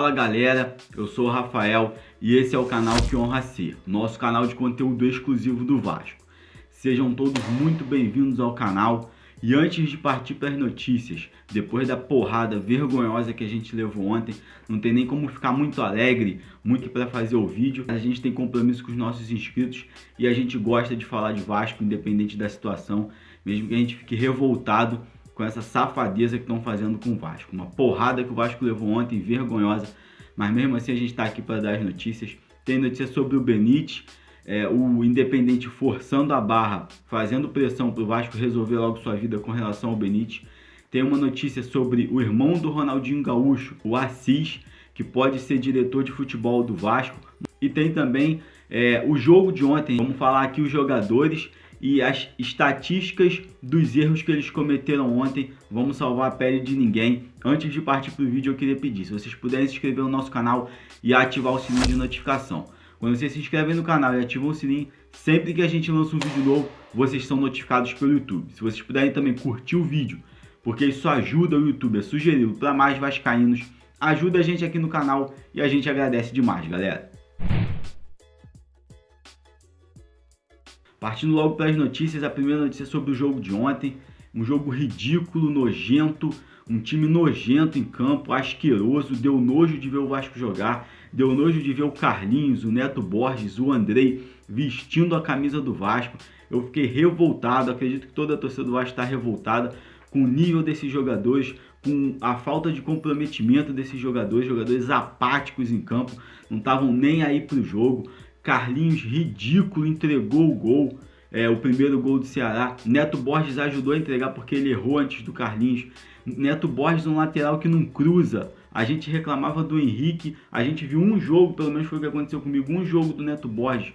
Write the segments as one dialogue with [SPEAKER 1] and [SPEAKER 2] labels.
[SPEAKER 1] Fala galera, eu sou o Rafael e esse é o canal Que Honra Ser, nosso canal de conteúdo exclusivo do Vasco. Sejam todos muito bem-vindos ao canal e antes de partir para as notícias, depois da porrada vergonhosa que a gente levou ontem, não tem nem como ficar muito alegre, muito para fazer o vídeo. A gente tem compromisso com os nossos inscritos e a gente gosta de falar de Vasco independente da situação, mesmo que a gente fique revoltado com essa safadeza que estão fazendo com o Vasco. Uma porrada que o Vasco levou ontem, vergonhosa, mas mesmo assim a gente está aqui para dar as notícias. Tem notícia sobre o Benítez, o Independente forçando a barra, fazendo pressão para o Vasco resolver logo sua vida com relação ao Benítez. Tem uma notícia sobre o irmão do Ronaldinho Gaúcho, o Assis, que pode ser diretor de futebol do Vasco. E tem também o jogo de ontem. Vamos falar aqui os jogadores e as estatísticas dos erros que eles cometeram ontem. Vamos salvar a pele de ninguém. Antes de partir para o vídeo, eu queria pedir, se vocês puderem se inscrever no nosso canal e ativar o sininho de notificação. Quando vocês se inscrevem no canal e ativam o sininho, sempre que a gente lança um vídeo novo, vocês são notificados pelo YouTube. Se vocês puderem também curtir o vídeo, porque isso ajuda o YouTube a sugeri-lo para mais vascaínos, ajuda a gente aqui no canal e a gente agradece demais, galera. Partindo logo para as notícias, a primeira notícia sobre o jogo de ontem. Um jogo ridículo, nojento, um time nojento em campo, asqueroso, deu nojo de ver o Vasco jogar, deu nojo de ver o Carlinhos, o Neto Borges, o Andrei vestindo a camisa do Vasco. Eu fiquei revoltado, acredito que toda a torcida do Vasco está revoltada com o nível desses jogadores, com a falta de comprometimento desses jogadores apáticos em campo, não estavam nem aí para o jogo. Carlinhos, ridículo, entregou o gol, o primeiro gol do Ceará. Neto Borges ajudou a entregar porque ele errou antes do Carlinhos. Neto Borges, um lateral que não cruza. A gente reclamava do Henrique, a gente viu um jogo, pelo menos foi o que aconteceu comigo, um jogo do Neto Borges,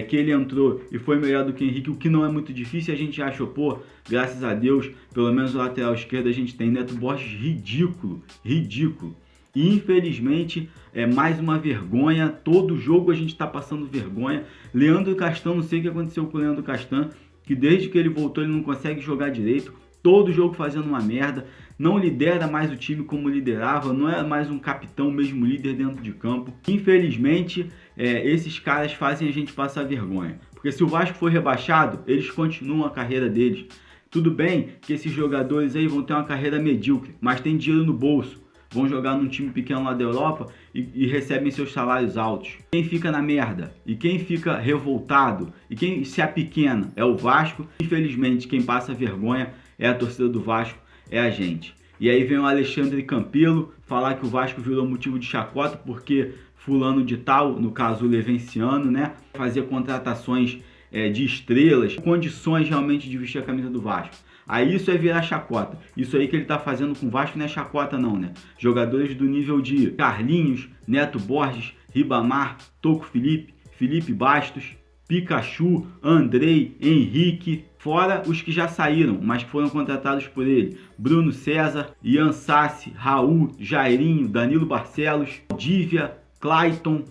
[SPEAKER 1] que ele entrou e foi melhor do que o Henrique, o que não é muito difícil. A gente achou, pô, graças a Deus, pelo menos o lateral esquerdo a gente tem. Neto Borges, ridículo, ridículo. E infelizmente é mais uma vergonha, todo jogo a gente está passando vergonha. Leandro Castan, não sei o que aconteceu com o Leandro Castan, que desde que ele voltou ele não consegue jogar direito, todo jogo fazendo uma merda, não lidera mais o time como liderava, não é mais um capitão, mesmo líder dentro de campo. Infelizmente esses caras fazem a gente passar vergonha, porque se o Vasco for rebaixado, eles continuam a carreira deles. Tudo bem que esses jogadores aí vão ter uma carreira medíocre, mas tem dinheiro no bolso. Vão jogar num time pequeno lá da Europa e recebem seus salários altos. Quem fica na merda e quem fica revoltado e quem se apequena é o Vasco. Infelizmente, quem passa vergonha é a torcida do Vasco, é a gente. E aí vem o Alexandre Campelo falar que o Vasco virou motivo de chacota porque fulano de tal, no caso o Levenciano, né, fazia contratações de estrelas, condições realmente de vestir a camisa do Vasco. Aí isso é virar chacota. Isso aí que ele tá fazendo com o Vasco não é chacota não, né? Jogadores do nível de Carlinhos, Neto Borges, Ribamar, Toco Felipe, Felipe Bastos, Pikachu, Andrei, Henrique, fora os que já saíram, mas que foram contratados por ele. Bruno César, Ian Sassi, Raul, Jairinho, Danilo Barcelos, Dívia, Clayton,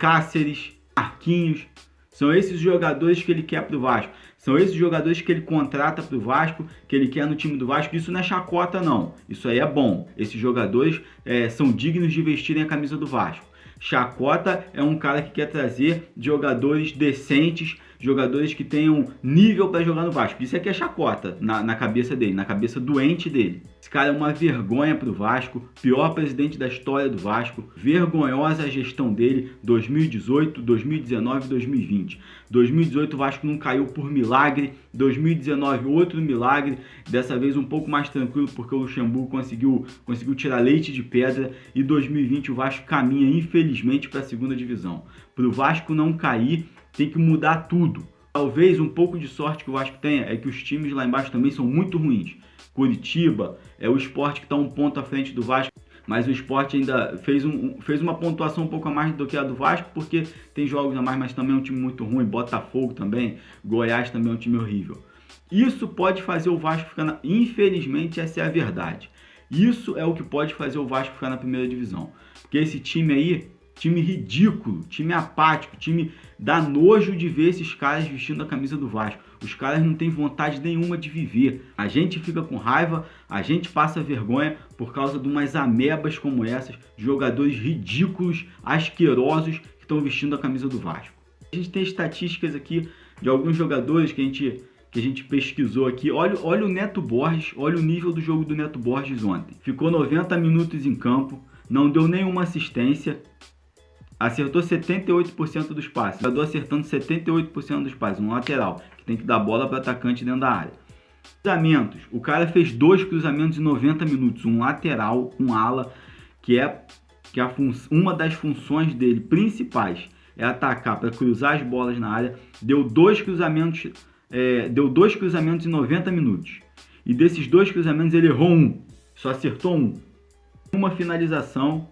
[SPEAKER 1] Cáceres, Marquinhos. São esses jogadores que ele quer pro Vasco. São esses jogadores que ele contrata pro Vasco, que ele quer no time do Vasco. Isso não é chacota, não. Isso aí é bom. Esses jogadores são dignos de vestirem a camisa do Vasco. Chacota é um cara que quer trazer jogadores decentes, jogadores que tenham nível para jogar no Vasco. Isso aqui é chacota na cabeça dele, na cabeça doente dele. Esse cara é uma vergonha pro Vasco, pior presidente da história do Vasco, vergonhosa a gestão dele, 2018, 2019 e 2020. 2018 o Vasco não caiu por milagre, 2019 outro milagre, dessa vez um pouco mais tranquilo porque o Luxemburgo conseguiu tirar leite de pedra, e 2020 o Vasco caminha infelizmente para a segunda divisão. Para o Vasco não cair, tem que mudar tudo. Talvez um pouco de sorte que o Vasco tenha é que os times lá embaixo também são muito ruins. Curitiba, o Sport que está um ponto à frente do Vasco, mas o Sport ainda fez uma pontuação um pouco a mais do que a do Vasco, porque tem jogos a mais, mas também é um time muito ruim. Botafogo também, Goiás também é um time horrível. Isso pode fazer o Vasco ficar Infelizmente, essa é a verdade. Isso é o que pode fazer o Vasco ficar na primeira divisão. Porque esse time aí Time ridículo, time apático, time dá nojo de ver esses caras vestindo a camisa do Vasco. Os caras não têm vontade nenhuma de viver. A gente fica com raiva, a gente passa vergonha por causa de umas amebas como essas, de jogadores ridículos, asquerosos que estão vestindo a camisa do Vasco. A gente tem estatísticas aqui de alguns jogadores que a gente pesquisou aqui. Olha o Neto Borges, olha o nível do jogo do Neto Borges ontem. Ficou 90 minutos em campo, não deu nenhuma assistência, acertou 78% dos passes. Jogador acertando 78% dos passes, um lateral, que tem que dar bola para atacante dentro da área. Cruzamentos, o cara fez 2 cruzamentos em 90 minutos, um lateral, um ala, que uma das funções dele principais é atacar para cruzar as bolas na área. Deu 2 cruzamentos em 90 minutos. E desses 2 cruzamentos ele errou um, só acertou um. Uma finalização.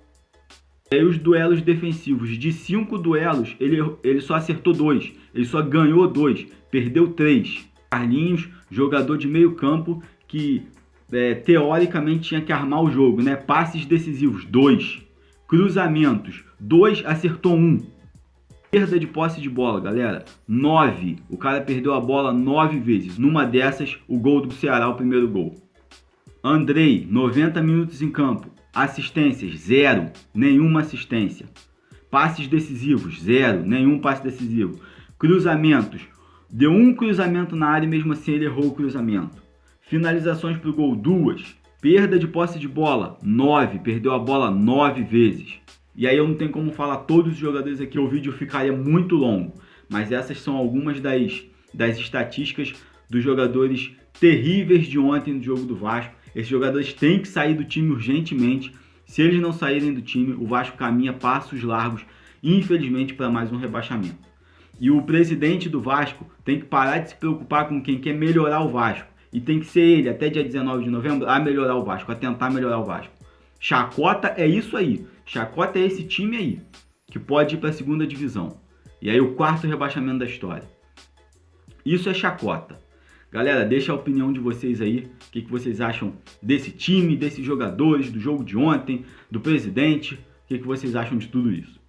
[SPEAKER 1] E aí os duelos defensivos, de 5 duelos, ele só acertou 2, ele só ganhou 2, perdeu 3. Carlinhos, jogador de meio campo, que teoricamente tinha que armar o jogo, né? Passes decisivos, 2. Cruzamentos, 2, acertou 1. Perda de posse de bola, galera, 9. O cara perdeu a bola 9 vezes. Numa dessas, o gol do Ceará, o primeiro gol. Andrei, 90 minutos em campo. Assistências, 0, nenhuma assistência. Passes decisivos, 0, nenhum passe decisivo. Cruzamentos, deu um cruzamento na área e mesmo assim ele errou o cruzamento. Finalizações para o gol, 2. Perda de posse de bola, 9, perdeu a bola 9 vezes. E aí eu não tenho como falar todos os jogadores aqui, o vídeo ficaria muito longo. Mas essas são algumas das estatísticas dos jogadores terríveis de ontem no jogo do Vasco. Esses jogadores têm que sair do time urgentemente. Se eles não saírem do time, o Vasco caminha passos largos, infelizmente, para mais um rebaixamento. E o presidente do Vasco tem que parar de se preocupar com quem quer melhorar o Vasco. E tem que ser ele, até dia 19 de novembro, a melhorar o Vasco, a tentar melhorar o Vasco. Chacota é isso aí. Chacota é esse time aí, que pode ir para a segunda divisão. E aí o 4º rebaixamento da história. Isso é chacota. Galera, deixa a opinião de vocês aí. O que vocês acham desse time, desses jogadores, do jogo de ontem, do presidente? O que vocês acham de tudo isso?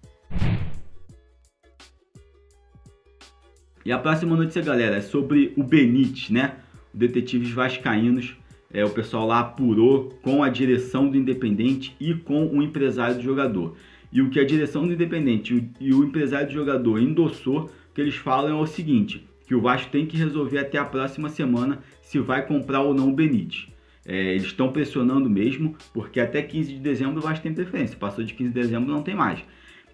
[SPEAKER 1] E a próxima notícia, galera, é sobre o Benítez, né? Detetives vascaínos. O pessoal lá apurou com a direção do Independente e com o empresário do jogador. E o que a direção do Independente e o empresário do jogador endossou, que eles falam é o seguinte, que o Vasco tem que resolver até a próxima semana se vai comprar ou não o Benítez. Eles estão pressionando mesmo, porque até 15 de dezembro o Vasco tem preferência. Passou de 15 de dezembro não tem mais.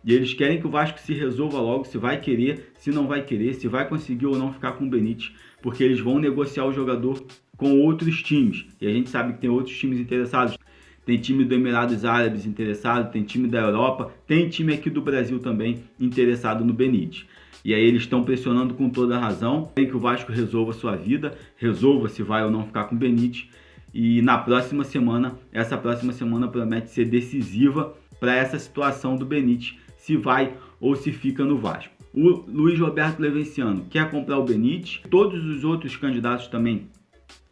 [SPEAKER 1] E eles querem que o Vasco se resolva logo, se vai querer, se não vai querer, se vai conseguir ou não ficar com o Benítez, porque eles vão negociar o jogador com outros times. E a gente sabe que tem outros times interessados. Tem time do Emirados Árabes interessado, tem time da Europa, tem time aqui do Brasil também interessado no Benítez. E aí eles estão pressionando com toda a razão. Querem que o Vasco resolva a sua vida, resolva se vai ou não ficar com o Benítez. E na próxima semana, essa próxima semana promete ser decisiva para essa situação do Benítez, se vai ou se fica no Vasco. O Luiz Roberto Levenciano quer comprar o Benítez. Todos os outros candidatos também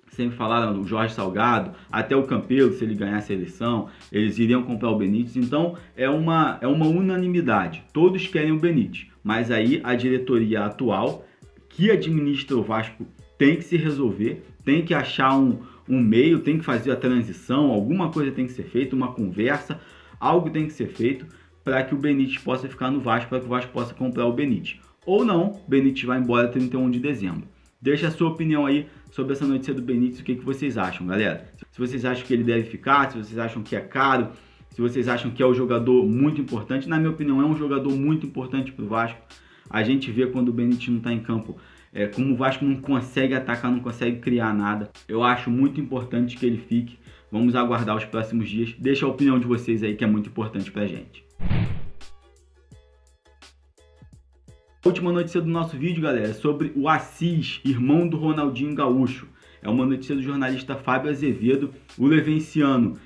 [SPEAKER 1] sempre falaram, do Jorge Salgado, até o Campelo, se ele ganhasse a eleição, eles iriam comprar o Benítez. Então é uma unanimidade, todos querem o Benítez, mas aí a diretoria atual, que administra o Vasco, tem que se resolver, tem que achar um meio, tem que fazer a transição, alguma coisa tem que ser feita, uma conversa, algo tem que ser feito para que o Benítez possa ficar no Vasco, para que o Vasco possa comprar o Benítez. Ou não, o Benítez vai embora 31 de dezembro. Deixa a sua opinião aí sobre essa notícia do Benítez, o que vocês acham, galera. Se vocês acham que ele deve ficar, se vocês acham que é caro, se vocês acham que é um jogador muito importante. Na minha opinião, é um jogador muito importante para o Vasco. A gente vê quando o Benítez não está em campo, como o Vasco não consegue atacar, não consegue criar nada. Eu acho muito importante que ele fique. Vamos aguardar os próximos dias. Deixa a opinião de vocês aí, que é muito importante pra gente. A última notícia do nosso vídeo, galera, é sobre o Assis, irmão do Ronaldinho Gaúcho. É uma notícia do jornalista Fábio Azevedo. O Levenciano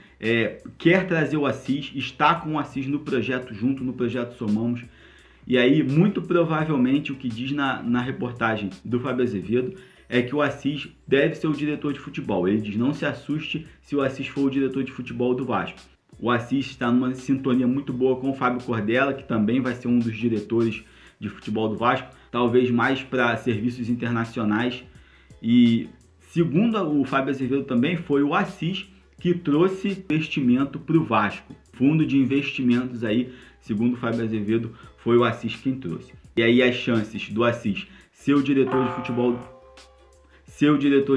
[SPEAKER 1] quer trazer o Assis, está com o Assis no projeto, junto no projeto Somamos. E aí, muito provavelmente, o que diz na reportagem do Fábio Azevedo é que o Assis deve ser o diretor de futebol. Ele diz, não se assuste se o Assis for o diretor de futebol do Vasco. O Assis está numa sintonia muito boa com o Fábio Cordella, que também vai ser um dos diretores de futebol do Vasco, talvez mais para serviços internacionais. E segundo o Fábio Azevedo também, foi o Assis que trouxe investimento para o Vasco. Fundo de investimentos aí, segundo o Fábio Azevedo, foi o Assis quem trouxe. E aí as chances do Assis ser o diretor de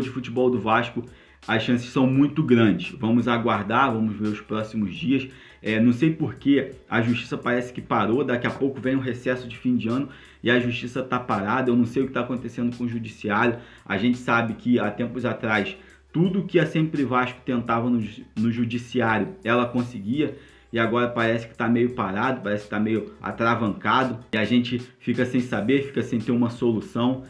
[SPEAKER 1] futebol do Vasco, as chances são muito grandes. Vamos aguardar, vamos ver os próximos dias. Não sei porque a justiça parece que parou, daqui a pouco vem o recesso de fim de ano e a justiça está parada. Eu não sei o que está acontecendo com o judiciário. A gente sabe que há tempos atrás, tudo que a Sempre Vasco tentava no judiciário, ela conseguia. E agora parece que está meio parado, parece que está meio atravancado. E a gente fica sem saber, fica sem ter uma solução.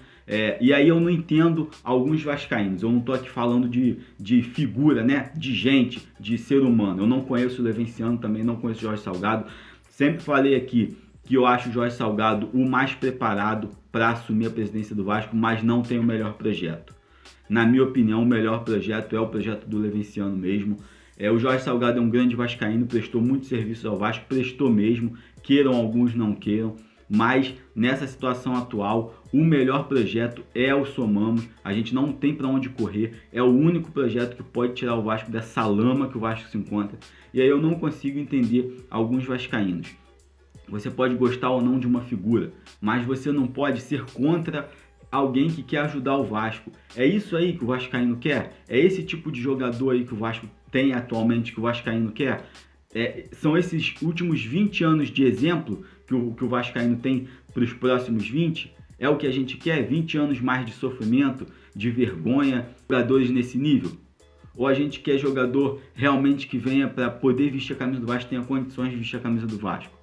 [SPEAKER 1] E aí eu não entendo alguns vascaínos. Eu não estou aqui falando de figura, né? De gente, de ser humano. Eu não conheço o Levenciano, também não conheço o Jorge Salgado. Sempre falei aqui que eu acho o Jorge Salgado o mais preparado para assumir a presidência do Vasco, mas não tem o melhor projeto. Na minha opinião, o melhor projeto é o projeto do Levenciano mesmo. O Jorge Salgado é um grande vascaíno, prestou muito serviço ao Vasco, prestou mesmo, queiram alguns, não queiram. Mas nessa situação atual, o melhor projeto é o Somamos. A gente não tem para onde correr. É o único projeto que pode tirar o Vasco dessa lama que o Vasco se encontra. E aí eu não consigo entender alguns vascaínos. Você pode gostar ou não de uma figura, mas você não pode ser contra alguém que quer ajudar o Vasco. É isso aí que o vascaíno quer? É esse tipo de jogador aí que o Vasco tem atualmente, que o vascaíno quer? São esses últimos 20 anos de exemplo que o vascaíno tem para os próximos 20? É o que a gente quer? 20 anos mais de sofrimento, de vergonha, jogadores nesse nível? Ou a gente quer jogador realmente que venha para poder vestir a camisa do Vasco, tenha condições de vestir a camisa do Vasco?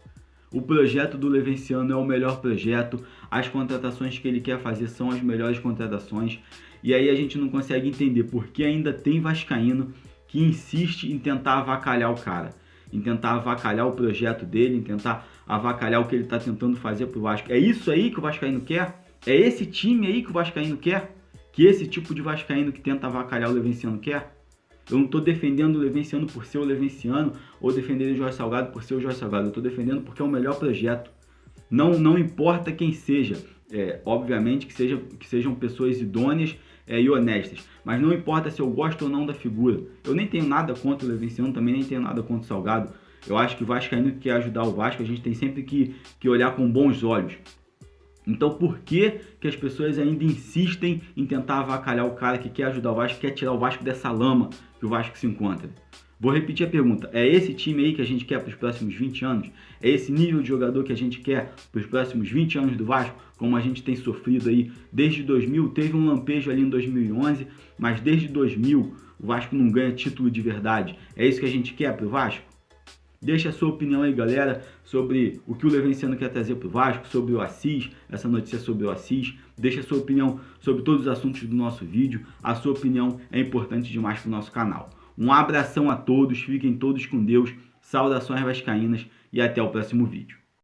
[SPEAKER 1] O projeto do Levenciano é o melhor projeto, as contratações que ele quer fazer são as melhores contratações, e aí a gente não consegue entender por que ainda tem vascaíno que insiste em tentar avacalhar o cara, em tentar avacalhar o projeto dele, em tentar avacalhar o que ele está tentando fazer pro Vasco. É isso aí que o vascaíno quer? É esse time aí que o vascaíno quer? Que esse tipo de vascaíno que tenta avacalhar o Levenciano quer? Eu não estou defendendo o Levenciano por ser o Levenciano ou defendendo o Jorge Salgado por ser o Jorge Salgado. Eu estou defendendo porque é o melhor projeto. Não importa quem seja. Obviamente que sejam pessoas idôneas e honestas. Mas não importa se eu gosto ou não da figura. Eu nem tenho nada contra o Levenciano, também nem tenho nada contra o Salgado. Eu acho que o vascaíno que quer ajudar o Vasco, a gente tem sempre que olhar com bons olhos. Então por que as pessoas ainda insistem em tentar avacalhar o cara que quer ajudar o Vasco, que quer tirar o Vasco dessa lama que o Vasco se encontra? Vou repetir a pergunta, é esse time aí que a gente quer para os próximos 20 anos? É esse nível de jogador que a gente quer para os próximos 20 anos do Vasco? Como a gente tem sofrido aí desde 2000, teve um lampejo ali em 2011, mas desde 2000 o Vasco não ganha título de verdade. É isso que a gente quer para o Vasco? Deixa a sua opinião aí, galera, sobre o que o Levenciano quer trazer para o Vasco, sobre o Assis, essa notícia sobre o Assis. Deixa a sua opinião sobre todos os assuntos do nosso vídeo. A sua opinião é importante demais para o nosso canal. Um abração a todos, fiquem todos com Deus, saudações vascaínas e até o próximo vídeo.